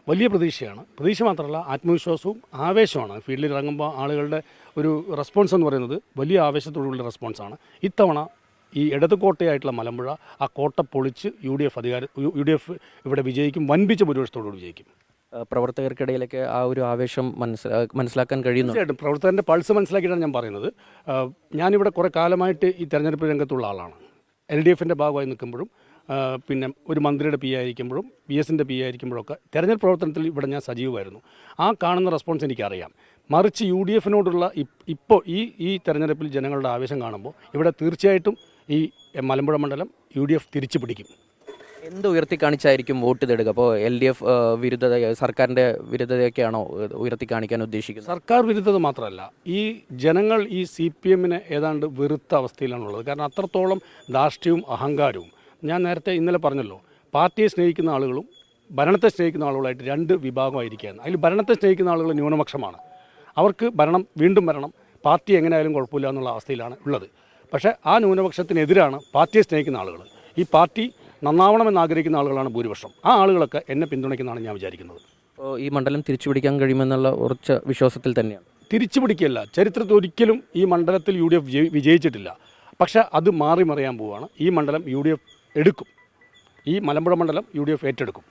വലിയ പ്രതീക്ഷയാണ്. പ്രതീക്ഷ മാത്രമല്ല, ആത്മവിശ്വാസവും ആവേശമാണ്. ഫീൽഡിൽ ഇറങ്ങുമ്പോൾ ആളുകളുടെ ഒരു റെസ്പോൺസ് എന്ന് പറയുന്നത് വലിയ ആവേശത്തോടുള്ള റെസ്പോൺസാണ്. ഇത്തവണ ഈ ഇടത് കോട്ടയായിട്ടുള്ള മലമ്പുഴ ആ കോട്ട പൊളിച്ച് യു ഡി എഫ് ഇവിടെ വിജയിക്കും, വൻപിച്ച ഭൂരിപക്ഷത്തോടുകൂടി വിജയിക്കും. പ്രവർത്തകർക്കിടയിലൊക്കെ ആ ഒരു ആവേശം മനസ്സിലാക്കാൻ കഴിയുന്നു. തീർച്ചയായിട്ടും പ്രവർത്തകൻ്റെ പൾസ് മനസ്സിലാക്കിയിട്ടാണ് ഞാൻ പറയുന്നത്. ഞാനിവിടെ കുറേ കാലമായിട്ട് ഈ തെരഞ്ഞെടുപ്പ് രംഗത്തുള്ള ആളാണ്. LDFൻ്റെ ഭാഗമായി നിൽക്കുമ്പോഴും പിന്നെ ഒരു മന്ത്രിയുടെ പി ആയിരിക്കുമ്പോഴും PS-ൻ്റെ പി ആയിരിക്കുമ്പോഴൊക്കെ തെരഞ്ഞെടുപ്പ് പ്രവർത്തനത്തിൽ ഇവിടെ ഞാൻ സജീവമായിരുന്നു. ആ കാണുന്ന റെസ്പോൺസ് എനിക്കറിയാം. മറിച്ച് UDFനോടുള്ള ഇപ്പോൾ ഈ തെരഞ്ഞെടുപ്പിൽ ജനങ്ങളുടെ ആവേശം കാണുമ്പോൾ ഇവിടെ തീർച്ചയായിട്ടും ഈ മലമ്പുഴ മണ്ഡലം UDF തിരിച്ചു പിടിക്കും. എന്ത് ഉയർത്തി കാണിച്ചായിരിക്കും വോട്ട് തേടുക? അപ്പോൾ LDF വിരുദ്ധത, സർക്കാരിൻ്റെ വിരുദ്ധതയൊക്കെയാണോ ഉയർത്തി കാണിക്കാൻ ഉദ്ദേശിക്കുന്നത്? സർക്കാർ വിരുദ്ധത മാത്രമല്ല, ഈ ജനങ്ങൾ ഈ CPMനെ ഏതാണ്ട് വെറുത്ത അവസ്ഥയിലാണുള്ളത്. കാരണം അത്രത്തോളം ധാർഷ്ട്യവും അഹങ്കാരവും. ഞാൻ നേരത്തെ ഇന്നലെ പറഞ്ഞല്ലോ, പാർട്ടിയെ സ്നേഹിക്കുന്ന ആളുകളും ഭരണത്തെ സ്നേഹിക്കുന്ന ആളുകളായിട്ട് രണ്ട് വിഭാഗമായിരിക്കുകയാണ്. അതിൽ ഭരണത്തെ സ്നേഹിക്കുന്ന ആളുകൾ ന്യൂനപക്ഷമാണ്. അവർക്ക് വീണ്ടും വരണം, പാർട്ടി എങ്ങനെയായാലും കുഴപ്പമില്ല എന്നുള്ള അവസ്ഥയിലാണ് ഉള്ളത്. പക്ഷേ ആ ന്യൂനപക്ഷത്തിനെതിരാണ് പാർട്ടിയെ സ്നേഹിക്കുന്ന ആളുകൾ. ഈ പാർട്ടി നന്നാവണമെന്ന് ആഗ്രഹിക്കുന്ന ആളുകളാണ് ഭൂരിപക്ഷം. ആ ആളുകളൊക്കെ എന്നെ പിന്തുണയ്ക്കുന്നതാണ് ഞാൻ വിചാരിക്കുന്നത്. അപ്പോൾ ഈ മണ്ഡലം തിരിച്ചു പിടിക്കാൻ കഴിയുമെന്നുള്ള ഉറച്ച വിശ്വാസത്തിൽ തന്നെയാണ്. തിരിച്ചു പിടിക്കുകയല്ല, ചരിത്രത്തിൽ ഒരിക്കലും ഈ മണ്ഡലത്തിൽ UDF വിജയിച്ചിട്ടില്ല. പക്ഷേ അത് മാറി മറിയാൻ പോവുകയാണ്. ഈ മണ്ഡലം UDF എടുക്കും. ഈ മലമ്പുഴ മണ്ഡലം UDF ഏറ്റെടുക്കും.